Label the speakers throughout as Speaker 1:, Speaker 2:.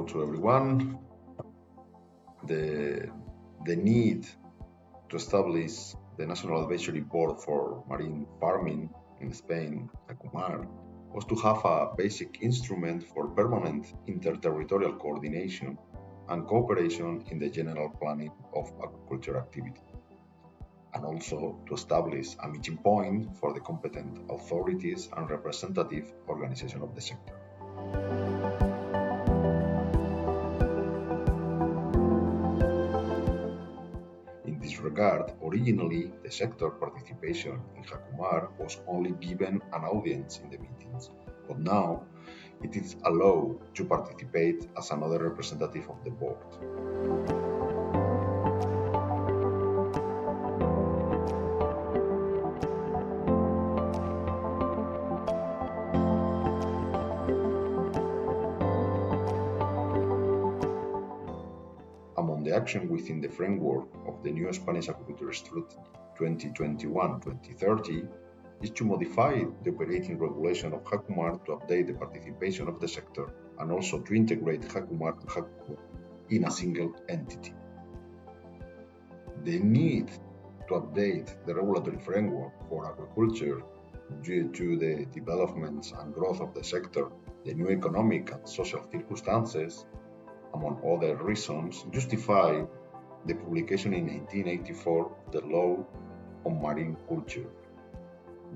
Speaker 1: to everyone. The need to establish the National Advisory Board for Marine Farming in Spain, JACUMAR, was to have a basic instrument for permanent interterritorial coordination and cooperation in the general planning of aquaculture activity, and also to establish a meeting point for the competent authorities and representative organization of the sector. In this regard, originally the sector participation in JACUMAR was only given an audience in the meetings, but now it is allowed to participate as another representative of the board. Among the action within the framework of the new Spanish Aquaculture Strategy 2021-2030 is to modify the operating regulation of JACUMAR to update the participation of the sector and also to integrate JACUMAR and JACUCO in a single entity. The need to update the regulatory framework for aquaculture due to the developments and growth of the sector, the new economic and social circumstances, among other reasons, justify the publication in 1984 of the Law on Marine Culture.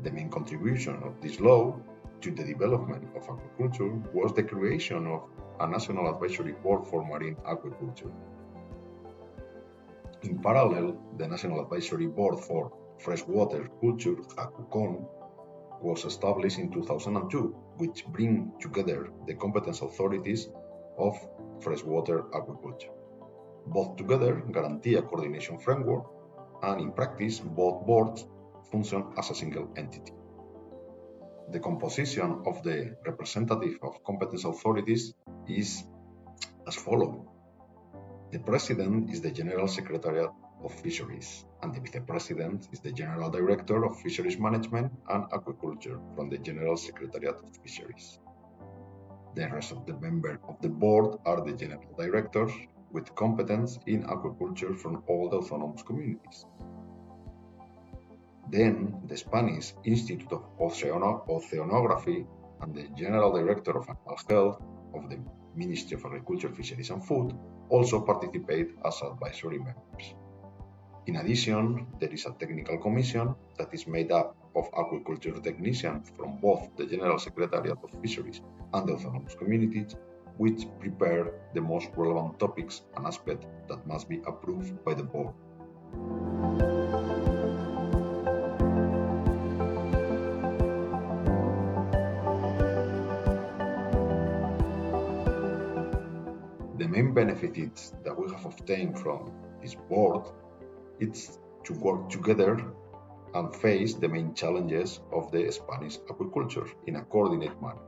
Speaker 1: The main contribution of this law to the development of aquaculture was the creation of a National Advisory Board for Marine Aquaculture. In parallel, the National Advisory Board for Freshwater Culture, JACUCON, was established in 2002, which brings together the competence authorities of freshwater aquaculture. Both together guarantee a coordination framework, and in practice, both boards function as a single entity. The composition of the representative of competence authorities is as follows. The President is the General Secretariat of Fisheries, and the Vice President is the General Director of Fisheries Management and Aquaculture from the General Secretariat of Fisheries. The rest of the members of the board are the General Directors with competence in aquaculture from all the autonomous communities. Then, the Spanish Institute of Oceanography and the General Director of Animal Health of the Ministry of Agriculture, Fisheries and Food also participate as advisory members. In addition, there is a technical commission that is made up of aquaculture technicians from both the General Secretariat of Fisheries and the autonomous communities, which prepare the most relevant topics and aspects that must be approved by the board. The main benefits that we have obtained from this board is to work together and face the main challenges of the Spanish aquaculture in a coordinated manner.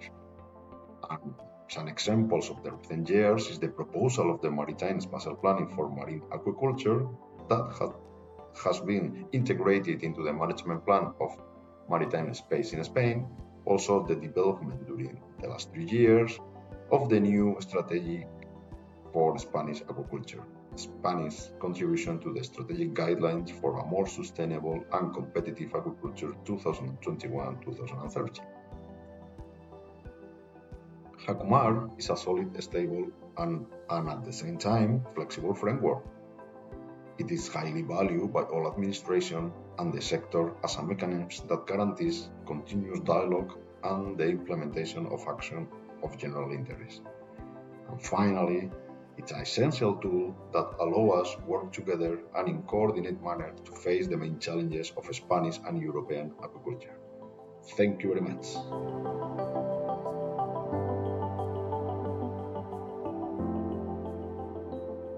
Speaker 1: And some examples of the recent years is the proposal of the Maritime Spatial Planning for Marine Aquaculture that has been integrated into the management plan of maritime space in Spain, also the development during the last 3 years of the new strategy for Spanish aquaculture, Spanish contribution to the strategic guidelines for a more sustainable and competitive aquaculture 2021-2030. JACUMAR is a solid, stable, and at the same time flexible framework. It is highly valued by all administration and the sector as a mechanism that guarantees continuous dialogue and the implementation of action of general interest. And finally, it's an essential tool that allows us to work together and in coordinated manner to face the main challenges of Spanish and European aquaculture. Thank you very much.